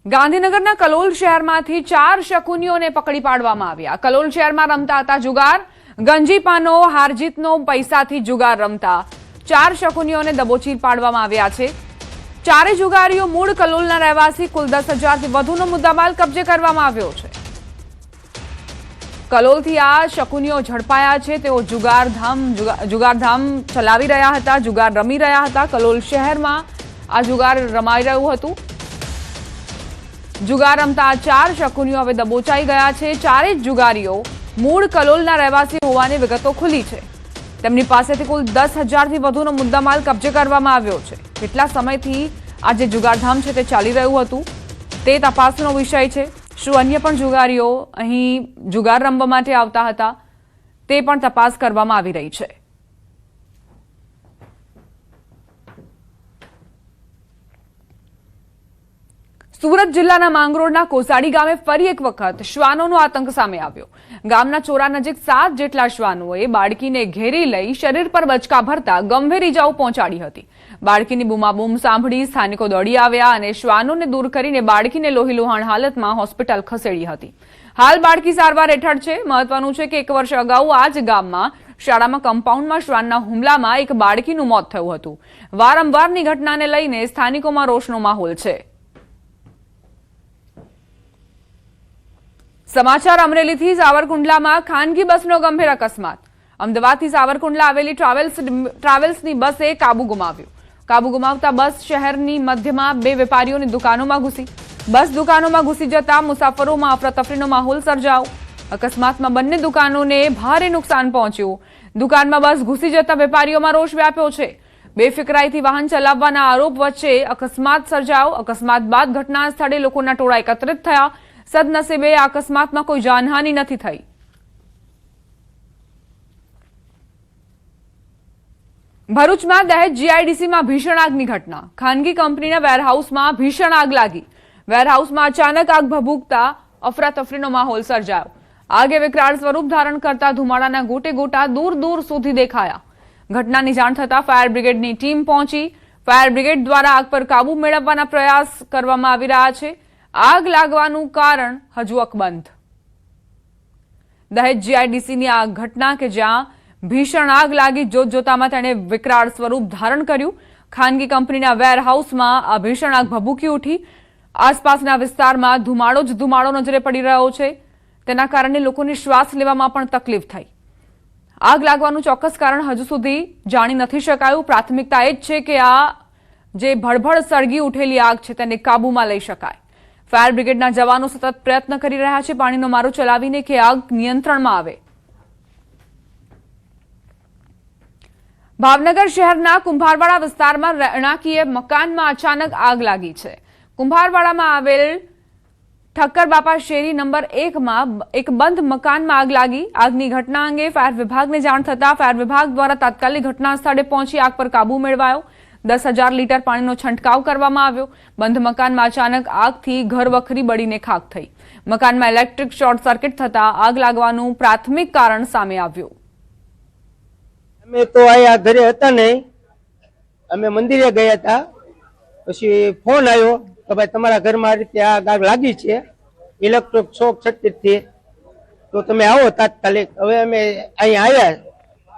ગાંધીનગરના કલોલ શહેરમાંથી 4 શકુનીઓને પકડી પાડવામાં આવ્યા। કલોલ શહેરમાં રમતા હતા જુગાર, ગંજીપાનો હારજીતનો પૈસાથી જુગાર રમતા 4 શકુનીઓને દબોચી પાડવામાં આવ્યા છે। ચારે જુગારીઓ મૂળ કલોલના રહેવાસી, કુલ 10,000થી વધુનો મુદ્દામાલ કબજે કરવામાં આવ્યો છે। કલોલથી આ શકુનીઓ ઝડપાયા છે। તેઓ જુગારધામ ચલાવી રહ્યા હતા, જુગાર રમી રહ્યા હતા। કલોલ શહેરમાં આ જુગાર રમાઈ રહ્યું હતું। જુગાર રમતા 4 શકુનીઓ હવે દબોચાઈ ગયા છે। ચારેય જુગારીઓ મૂળ કલોલના રહેવાસી હોવાની વિગતો ખુલી છે। તેમની પાસેથી કુલ 10,000થી વધુનો મુદ્દામાલ કબજે કરવામાં આવ્યો છે। કેટલા સમયથી આ જે જુગારધામ છે તે ચાલી રહ્યું હતું તે તપાસનો વિષય છે। શું અન્ય પણ જુગારીઓ અહીં જુગાર રમવા માટે આવતા હતા તે પણ તપાસ કરવામાં આવી રહી છે। સુરત જિલ્લાના માંગરોળના કોસાડી ગામે ફરી એક વખત શ્વાનોનો આતંક સામે આવ્યો। ગામના ચોરા નજીક 7 જેટલા શ્વાનોએ બાળકીને ઘેરી લઈ શરીર પર બચકા ભરતા ગંભીર ઇજાઓ પહોંચાડી હતી। બાળકીની બૂમાબૂમ સાંભળી સ્થાનિકો દોડી આવ્યા અને શ્વાનોને દૂર કરીને બાળકીને લોહીલુહાણ હાલતમાં હોસ્પિટલ ખસેડી હતી। હાલ બાળકી સારવાર હેઠળ છે। મહત્વનું છે કે 1 વર્ષ અગાઉ આ જ ગામમાં શાળામાં કમ્પાઉન્ડમાં શ્વાનના હુમલામાં એક બાળકીનું મોત થયું હતું। વારંવારની ઘટનાને લઈને સ્થાનિકોમાં રોષનો માહોલ છે। સમાચાર અમરેલીથી સાવરકુંડલામાં ખાનગી બસનો ગંભીર અકસ્માત। અમદાવાદથી સાવરકુંડલા આવેલી ટ્રાવેલ્સની બસે કાબુ ગુમાવ્યો। કાબુ ગુમાવતા બસ શહેરની મધ્યમાં 2 વેપારીઓની દુકાનોમાં ઘૂસી। બસ દુકાનોમાં ઘૂસી જતા મુસાફરોમાં અફરાતફરીનો માહોલ સર્જાયો। અકસ્માતમાં બંને દુકાનોને ભારે નુકસાન પહોંચ્યું। દુકાનમાં બસ ઘૂસી જતા વેપારીઓમાં રોષ વ્યાપ્યો છે। બેફિકરાઈથી વાહન ચલાવવાના આરોપ વચ્ચે અકસ્માત સર્જાયો। અકસ્માત બાદ ઘટના સ્થળે લોકોના ટોળા એકત્રિત થયા। સદનસીબે આ અકસ્માતમાં કોઈ જાનહાનિ નથી થઈ। ભરૂચમાં દહેજ જીઆઈડીસીમાં ભીષણ આગની ઘટના। ખાનગી કંપનીના વેરહાઉસમાં ભીષણ આગ લાગી। વેરહાઉસમાં અચાનક આગ ભભૂકતા અફરાતફરીનો માહોલ સર્જાયો। આગે વિકરાળ સ્વરૂપ ધારણ કરતા ધુમાડાના ગોટે ગોટા દૂર દૂર સુધી દેખાયા। ઘટનાની જાણ થતા ફાયર બ્રિગેડની ટીમ પહોંચી। ફાયર બ્રિગેડ દ્વારા આગ પર કાબુ મેળવવાના પ્રયાસ કરવામાં આવી રહ્યા છે। આગ લાગવાનું કારણ હજુ અકબંધ। દહેજ જીઆઈડીસીની આ ઘટના કે જ્યાં ભીષણ આગ લાગી જોતજોતામાં તેણે વિકરાળ સ્વરૂપ ધારણ કર્યું। ખાનગી કંપનીના વેરહાઉસમાં આ ભીષણ આગ ભભૂકી ઉઠી। આસપાસના વિસ્તારમાં ધુમાડો જ ધુમાડો નજરે પડી રહ્યો છે। તેના કારણે લોકોને શ્વાસ લેવામાં પણ તકલીફ થઈ। આગ લાગવાનું ચોક્કસ કારણ હજુ સુધી જાણી નથી શકાયું। પ્રાથમિકતા એ જ છે કે આ જે ભડભડ સળગી ઉઠેલી આગ છે તેને કાબૂમાં લઈ શકાય। ફાયર બ્રિગેડના જવાનો સતત પ્રયત્ન કરી રહ્યા છે પાણીનો મારો ચલાવીને કે આગ નિયંત્રણમાં આવે। ભાવનગર શહેરના કુંભારવાડા વિસ્તારમાં રહેણાંકીય મકાનમાં અચાનક આગ લાગી છે। કુંભારવાડામાં આવેલ ઠક્કર બાપા શેરી નંબર 1માં એક બંધ મકાનમાં આગ લાગી। આગની ઘટના અંગે ફાયર વિભાગને જાણ થતા ફાયર વિભાગ દ્વારા તાત્કાલિક ઘટના સ્થળે પહોંચી આગ પર કાબુ મેળવાયો। 10,000 લીટર પાણીનો છંટકાવ કરવામાં આવ્યો। બંધ મકાનમાં અચાનક આગથી ઘરવખરી બળીને ખાખ થઈ। મકાનમાં ઇલેક્ટ્રિક શોર્ટ સર્કિટ થતા આગ લાગવાનું પ્રાથમિક કારણ સામે આવ્યું। અમે તો આયા ઘરે હતા નહીં, અમે મંદિરે ગયા હતા। પછી ફોન આવ્યો કે ભાઈ તમારા ઘરમાં આ રીતે આગ લાગી છે ઇલેક્ટ્રિક શોર્ટ સર્કિટ થી, તો તમે આવો તાત્કાલિક। હવે અમે અહીંયા આવ્યા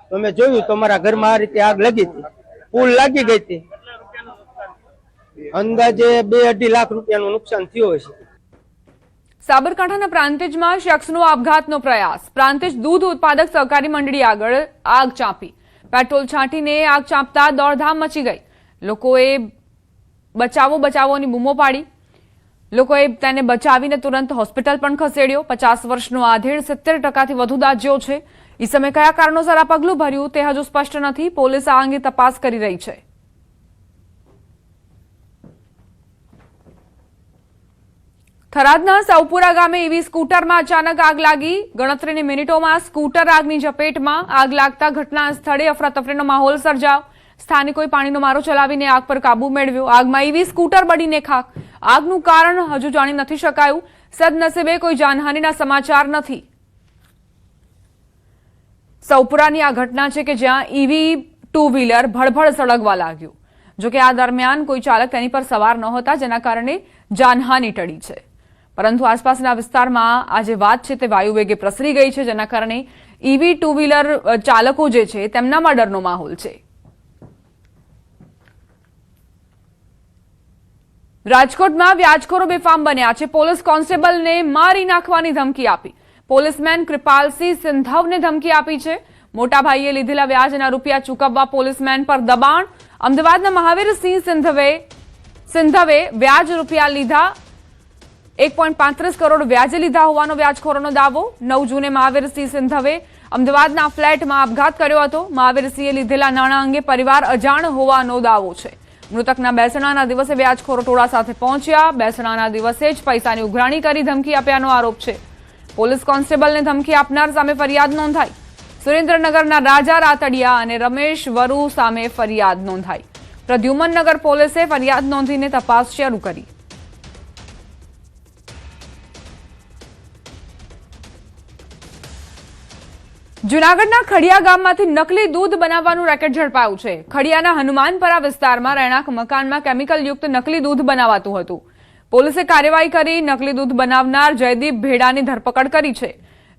તો અમે જોયું તો અમારા ઘરમાં આ રીતે આગ લાગી હતી। ફૂલ લાગી ગઈ હતી। અંદાજે 2-2.5 લાખ રૂપિયાનું નુકસાન થયું હશે। સાબરકાંઠાના પ્રાંતિજમાં શખ્સનો આપઘાતનો પ્રયાસ। પ્રાંતિજ દૂધ ઉત્પાદક સહકારી મંડળી આગળ આગ ચાંપી। પેટ્રોલ છાંટીને આગ ચાંપતા દોડધામ મચી ગઈ। લોકોએ બચાવોની બૂમો પાડી। લોકોએ તેને બચાવીને તુરંત હોસ્પિટલ પણ ખસેડ્યો। 50 વર્ષનો આધેડ 70%થી વધુ દાઝ્યો છે। એ સમયે કયા કારણોસર આ પગલું ભર્યું તે હજુ સ્પષ્ટ નથી। પોલીસ આ અંગે તપાસ કરી રહી છે। થરાદના સૌપુરા ગામે ઈવી સ્કૂટરમાં અચાનક આગ લાગી। ગણતરીની મિનિટોમાં સ્કૂટર આગની ઝપેટમાં। આગ લાગતા ઘટના સ્થળે અફરાતફરીનો માહોલ સર્જાયો। સ્થાનિકોએ પાણીનો મારો ચલાવીને આગ પર કાબુ મેળવ્યો। આગમાં ઈવી સ્કૂટર બળીને ખાખ। આગનું કારણ હજુ જાણી નથી શકાયું। સદનસીબે કોઈ જાનહાનિના સમાચાર નથી। સૌપુરાની આ ઘટના છે કે જ્યાં ઈવી 2 વ્હીલર ભડભડ સળગવા લાગ્યું। જોકે આ દરમિયાન કોઈ ચાલક તેની પર સવાર નહોતા, જેના કારણે જાનહાનિ ટળી છે. પરંતુ આસપાસના વિસ્તારમાં આ જે વાત છે તે વાયુવેગે પ્રસરી ગઈ છે, જેના કારણે ઈવી ટુ વ્હીલર ચાલકો જે છે તેમનામાં ડરનો માહોલ છે. રાજકોટમાં વ્યાજખોરો બેફામ બન્યા છે. પોલીસ કોન્સ્ટેબલને મારી નાખવાની ધમકી આપી. પોલીસમેન કૃપાલસિંહ સિંધવને ધમકી આપી છે. મોટા ભાઈએ લીધેલા વ્યાજના રૂપિયા ચૂકવવા પોલીસમેન પર દબાણ. અમદાવાદના મહાવીરસિંહ સિંધવે વ્યાજ રૂપિયા લીધા. 1.35 કરોડ વ્યાજે લીધા હોવાનો વ્યાજખોરોનો દાવો. 9 જૂને મહાવીરસિંહ સિંધવે અમદાવાદના ફ્લેટમાં આપઘાત કર્યો હતો. મહાવીરસિંહે લીધેલા નાણાં અંગે પરિવાર અજાણ હોવાનો દાવો છે. મૃતકના બેસણાના દિવસે વ્યાજખોરો ટોળા સાથે પહોંચ્યા. બેસણાના દિવસે જ પૈસાની ઉઘરાણી કરી ધમકી આપ્યાનો આરોપ છે. પોલીસ કોન્સ્ટેબલને ધમકી આપનાર સામે ફરિયાદ નોંધાઈ. સુરેન્દ્રનગરના રાજા રાતડિયા અને રમેશ વરુ સામે ફરિયાદ નોંધાઈ. પ્રદ્યુમનનગર પોલીસે ફરિયાદ નોંધીને તપાસ શરૂ કરી. જૂનાગઢના ખડિયા ગામમાંથી નકલી દૂધ બનાવવાનું રેકેટ ઝડપાયું છે. ખડિયાના હનુમાનપરા વિસ્તારમાં રહેણાંક મકાનમાં કેમિકલયુક્ત નકલી દૂધ બનાવાતું હતું. પોલીસે કાર્યવાહી કરી નકલી દૂધ બનાવનાર જયદીપ ભેડાની ધરપકડ કરી છે.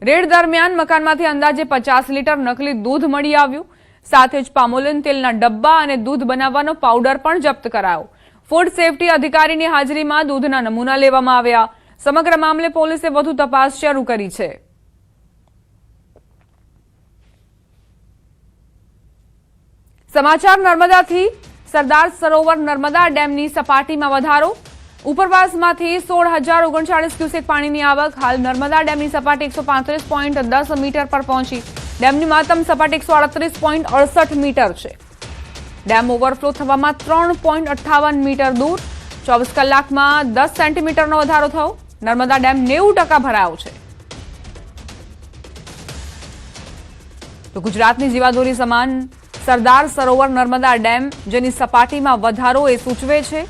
રેડ દરમિયાન મકાનમાંથી અંદાજે 50 લીટર નકલી દૂધ મળી આવ્યું. સાથે જ પામોલિન તેલના ડબ્બા અને દૂધ બનાવવાનો પાવડર પણ જપ્ત કરાયો. ફૂડ સેફટી અધિકારીની હાજરીમાં દૂધના નમૂના લેવામાં આવ્યા. સમગ્ર મામલે પોલીસે વધુ તપાસ શરૂ કરી છે. સમાચાર નર્મદાથી. સરદાર સરોવર નર્મદા ડેમની સપાટીમાં વધારો. ઉપરવાસમાંથી 16,039 ક્યુસેક પાણીની આવક. હાલ નર્મદા ડેમની સપાટી 135.10 મીટર પર પહોંચી. ડેમની મહત્તમ સપાટી 138.68 મીટર છે. ડેમ ઓવરફ્લો થવામાં 3.58 મીટર દૂર. 24 કલાકમાં 10 સેન્ટીમીટરનો વધારો થયો. નર્મદા ડેમ 90% ભરાયો છે. તો ગુજરાતની જીવાદોરી સમાન સરદાર સરોવર નર્મદા ડેમ, જેની સપાટીમાં વધારો એ સૂચવે છે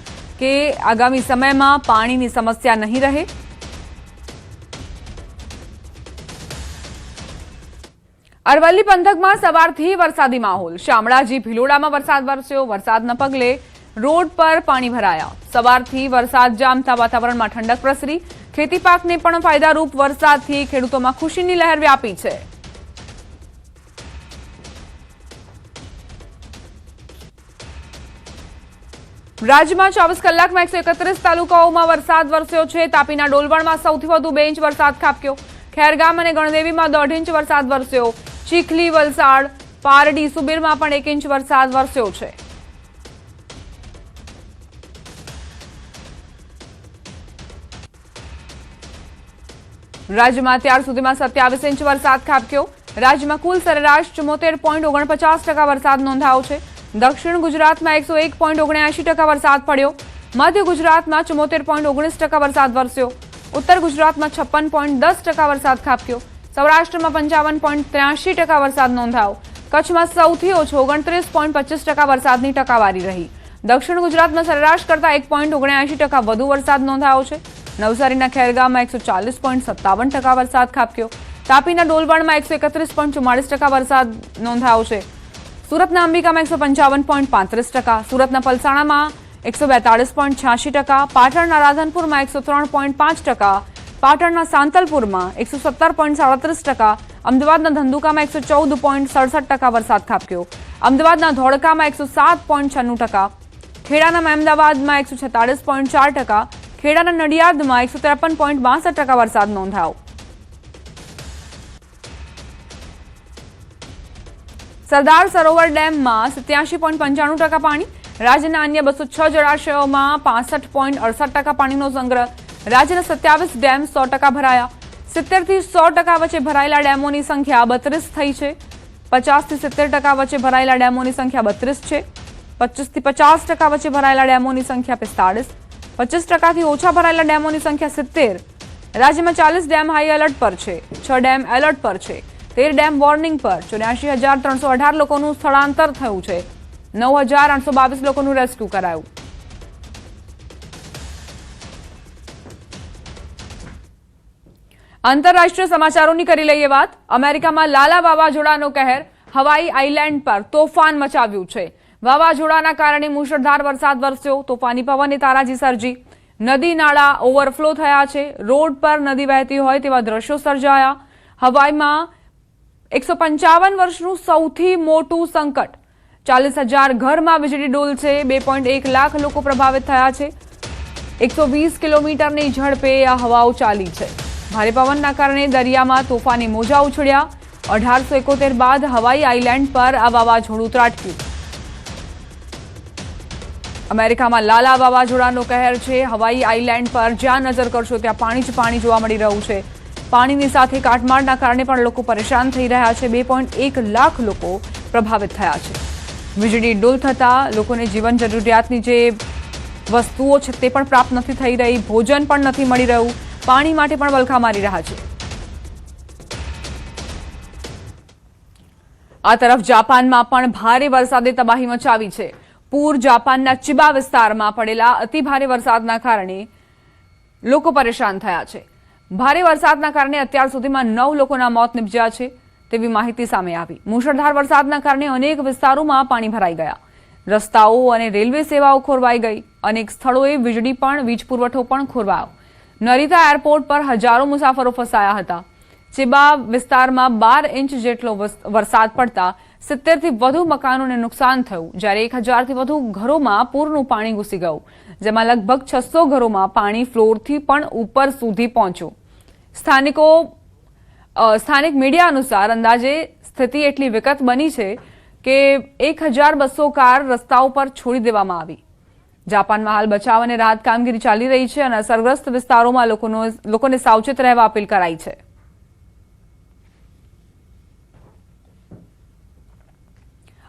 કે આગામી સમયમાં પાણીની સમસ્યા નહીં રહે. અરવલ્લી પંથકમાં સવારથી વરસાદી માહોલ. શામળાજી ભિલોડામાં વરસાદ વરસ્યો. વરસાદના પગલે રોડ પર પાણી ભરાયા. સવારથી વરસાદ જામતા વાતાવરણમાં ઠંડક પ્રસરી. ખેતી પાકને પણ ફાયદારૂપ વરસાદથી ખેડૂતોમાં ખુશીની લહેર વ્યાપી છે. રાજ્યમાં 24 કલાકમાં 131 તાલુકાઓમાં વરસાદ વરસ્યો છે. તાપીના ડોલવણમાં સૌથી વધુ 2 ઇંચ વરસાદ ખાબક્યો. ખેરગામ અને ગણદેવીમાં 1.5 ઇંચ વરસાદ વરસ્યો. ચીખલી, વલસાડ, પારડી, સુબીરમાં પણ 1 ઇંચ વરસાદ વરસ્યો છે. રાજ્યમાં અત્યાર સુધીમાં 27 ઇંચ વરસાદ ખાબક્યો. રાજ્યમાં કુલ સરેરાશ 74.49% વરસાદ નોંધાયો છે. દક્ષિણ ગુજરાતમાં 101.79% વરસાદ પડ્યો. મધ્ય ગુજરાતમાં 74.19% વરસાદ વરસ્યો. ઉત્તર ગુજરાતમાં 56.10% વરસાદ ખાબક્યો. સૌરાષ્ટ્રમાં 55.83% વરસાદ નોંધાયો. કચ્છમાં સૌથી ઓછો 29.25% વરસાદની ટકાવારી રહી. દક્ષિણ ગુજરાતમાં સરેરાશ કરતા 1.79% વધુ વરસાદ નોંધાયો છે. નવસારીના ખેરગામમાં 140.57% વરસાદ ખાબક્યો. તાપીના ડોલવણમાં 131.44% વરસાદ નોંધાયો છે. સુરતના અંબિકામાં 155.35%, સુરતના પલસાણામાં 142.86%, પાટણના રાધનપુરમાં 103.5%, પાટણના સાંતલપુરમાં 117.37%, અમદાવાદના ધંધુકામાં 114.67% વરસાદ ખાબક્યો. અમદાવાદના ધોળકામાં 107.96%, ખેડાના મહેમદાવાદમાં 146.4%, ખેડાના નડિયાદમાં 153.62% વરસાદ નોંધાયો. સરદાર સરોવર ડેમમાં 87.95% પાણી. રાજ્યના અન્ય 206 જળાશયોમાં 65.68% પાણીનો સંગ્રહ. રાજ્યના 27 ડેમ 100% ભરાયા. 70 થી 100% વચ્ચે ભરાયેલા ડેમોની સંખ્યા 32 થઈ છે. 50 થી 70% વચ્ચે ભરાયેલા ડેમોની સંખ્યા 32 છે. 25 થી 50% વચ્ચે ભરાયેલા ડેમોની સંખ્યા 45. 25% થી ઓછા ભરાયેલા ડેમોની સંખ્યા 70. રાજ્યમાં 40 ડેમ હાઈ એલર્ટ પર છે. 6 ડેમ એલર્ટ પર છે. 13 ડેમ વોર્નિંગ પર. 84,318 લોકોનું સ્થળાંતર થયું છે. 9,822 લોકોનું રેસ્ક્યુ કરાયું. આંતરરાષ્ટ્રીય સમાચારોની કરી લઈએ વાત. અમેરિકામાં લાલા વાવાઝોડાનો કહેર હવાઈ આઇલેન્ડ પર તોફાન મચાવ્યું છે. વાવાઝોડાના કારણે મુશળધાર વરસાદ વરસ્યો, તોફાની પવને તારાજી સર્જી, નદી નાળા ઓવરફ્લો થયા છે, રોડ પર નદી વહેતી હોય તેવા દ્રશ્યો સર્જાયા. હવાઈમાં 155 વર્ષનું સૌથી મોટું સંકટ, 40,000 ઘરમાં વીજળી ડોલશે, 2.1 લાખ લોકો પ્રભાવિત થયા છે. 120 કિલોમીટરની ઝડપે આ હવાઓ ચાલી છે. ભારે પવનના કારણે દરિયામાં તોફાની મોજા ઉછળ્યા. 1871 બાદ હવાઈ આઇલેન્ડ પર આ વાવાઝોડું ત્રાટક્યું. અમેરિકામાં લાલા વાવાઝોડાનો કહેર છે. હવાઈ આઇલેન્ડ પર જ્યાં નજર કરશો ત્યાં પાણી જ પાણી જોવા મળી રહ્યું છે. પાણીની સાથે કાટમાળના કારણે પણ લોકો પરેશાન થઈ રહ્યા છે. 2.1 લાખ લોકો પ્રભાવિત થયા છે. વીજળી ડોલ થતાં લોકોને જીવન જરૂરિયાતની જે વસ્તુઓ છે તે પણ પ્રાપ્ત નથી થઈ રહી, ભોજન પણ નથી મળી રહ્યું, પાણી માટે પણ વલખા મારી રહ્યા છે. આ તરફ જાપાનમાં પણ ભારે વરસાદે તબાહી મચાવી છે. પૂર જાપાનના ચિબા વિસ્તારમાં પડેલા અતિભારે વરસાદના કારણે લોકો પરેશાન થયા છે. ભારે વરસાદના કારણે અત્યાર સુધીમાં 9 લોકોના મોત નિપજ્યા છે તેવી માહિતી સામે આવી. મુશળધાર વરસાદના કારણે અનેક વિસ્તારોમાં પાણી ભરાઈ ગયા, રસ્તાઓ અને રેલવે સેવાઓ ખોરવાઈ ગઈ. અનેક સ્થળોએ વીજ પુરવઠો પણ ખોરવાયો. નરીતા એરપોર્ટ પર હજારો મુસાફરો ફસાયા હતા. ચિબા વિસ્તારમાં 12 ઇંચ જેટલો વરસાદ પડતા 70 થી વધુ મકાનોને નુકસાન થયું, જ્યારે 1000 થી વધુ ઘરોમાં પૂરનું પાણી ઘૂસી ગયું, જેમાં લગભગ 600 ઘરોમાં પાણી ફ્લોરથી પણ ઉપર સુધી પહોંચ્યું. સ્થાનિક મીડિયા અનુસાર અંદાજે સ્થિતિ એટલી વિકટ બની છે કે 1200 કાર રસ્તાઓ પર છોડી દેવામાં આવી. જાપાનમાં હાલ બચાવ અને રાહત કામગીરી ચાલી રહી છે અને અસરગ્રસ્ત વિસ્તારોમાં લોકોને સાવચેત રહેવા અપીલ કરાઈ છે.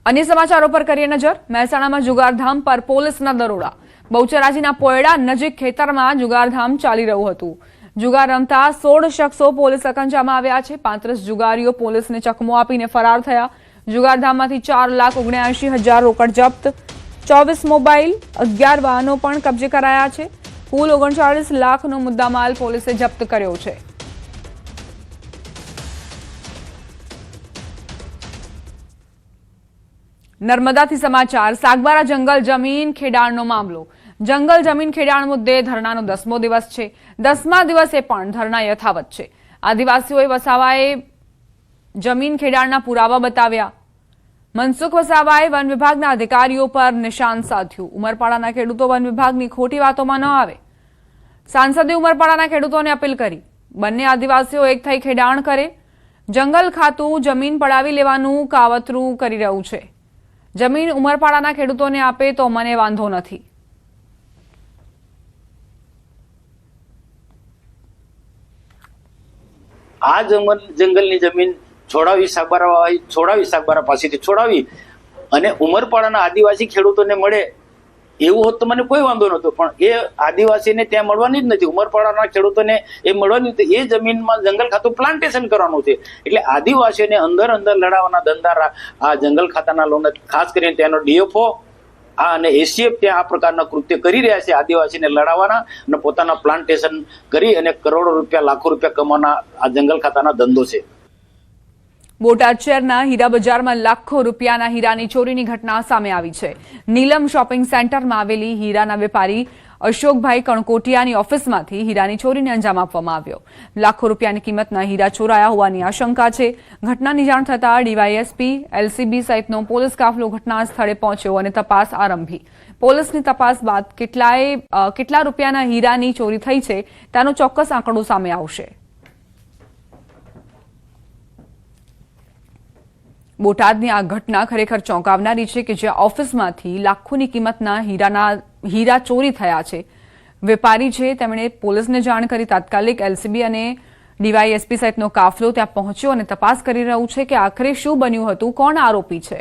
અન્ય સમાચારો પર કરીએ નજર. મહેસાણામાં જુગારધામ પર પોલીસના દરોડા. બહુચરાજીના પોયડા નજીક ખેતરમાં જુગારધામ ચાલી રહ્યું હતું. જુગાર રમતા 16 શખ્સો પોલીસ અકંજામાં આવ્યા છે. 35 જુગારીઓ પોલીસને ચકમો આપીને ફરાર થયા. જુગારધામમાંથી 4,79,000 રોકડ જપ્ત, 24 મોબાઈલ, 11 વાહનો પણ કબજે કરાયા છે. કુલ 39 લાખનો મુદ્દામાલ પોલીસે જપ્ત કર્યો છે. નર્મદાથી સમાચાર. સાગબારા જંગલ જમીન ખેડાણનો મામલો. જંગલ જમીન ખેડાણ મુદ્દે ધરણાનો 10મો દિવસ છે. 10મા દિવસે પણ ધરણા યથાવત છે. આદિવાસીઓએ વસાવાએ જમીન ખેડાણના પુરાવા બતાવ્યા. મનસુખ વસાવાએ વન વિભાગના અધિકારીઓ પર નિશાન સાધ્યું. ઉમરપાડાના ખેડૂતો વન વિભાગની ખોટી વાતોમાં ન આવે. સાંસદે ઉમરપાડાના ખેડૂતોને અપીલ કરી બંને આદિવાસીઓ એક થઈ ખેડાણ કરે. જંગલ ખાતું જમીન પડાવી લેવાનું કાવતરું કરી રહ્યું છે. જમીન ઉમરપાડાના ખેડૂતોને આપે તો મને વાંધો નથી. આ જંગલની જમીન છોડાવી સાગબારા પાસેથી છોડાવી અને ઉમરપાડાના આદિવાસી ખેડૂતોને મળે એવું હોત તો મને કોઈ વાંધો નહોતો, પણ એ આદિવાસીને ત્યાં મળવાની જ નથી. ઉમરપાડાના ખેડૂતોને એ મળવાની નથી. એ જમીનમાં જંગલ ખાતું પ્લાન્ટેશન કરવાનું છે. એટલે આદિવાસીઓને અંદર લડાવવાના ધંધા આ જંગલ ખાતાના લોકોને, ખાસ કરીને ત્યાંનો ડીએફઓ અને એસીએફ ત્યાં આ પ્રકારના કૃત્ય કરી રહ્યા છે. આદિવાસીને લડાવવાના અને પોતાના પ્લાન્ટેશન કરી અને કરોડો રૂપિયા, લાખો રૂપિયા કમાવાના આ જંગલ ખાતાના ધંધો છે. બોટાદ શહેરના હીરા બજારમાં લાખો રૂપિયાના હીરાની ચોરીની ઘટના સામે આવી છે. નીલમ શોપિંગ સેન્ટરમાં આવેલી હીરાના વેપારી અશોકભાઈ કણકોટિયાની ઓફિસમાંથી હીરાની ચોરીને અંજામ આપવામાં આવ્યો. લાખો રૂપિયાની કિંમતના હીરા ચોરાયા હોવાની આશંકા છે. ઘટનાની જાણ થતાં ડીવાયએસપી, એલસીબી સહિતનો પોલીસ કાફલો ઘટના સ્થળે પહોંચ્યો અને તપાસ આરંભી. પોલીસની તપાસ બાદ કેટલા રૂપિયાના હીરાની ચોરી થઈ છે તેનો ચોક્કસ આંકડો સામે આવશે. બોટાદની આ ઘટના ખરેખર ચોંકાવનારી છે કે જ્યાં ઓફિસમાંથી લાખોની કિંમતના હીરા ચોરી થયા છે. વેપારી છે તેમણે પોલીસને જાણ કરી. તાત્કાલિક એલસીબી અને ડીવાયએસપી સહિતનો કાફલો ત્યાં પહોંચ્યો અને તપાસ કરી રહ્યું છે કે આખરે શું બન્યું હતું, કોણ આરોપી છે.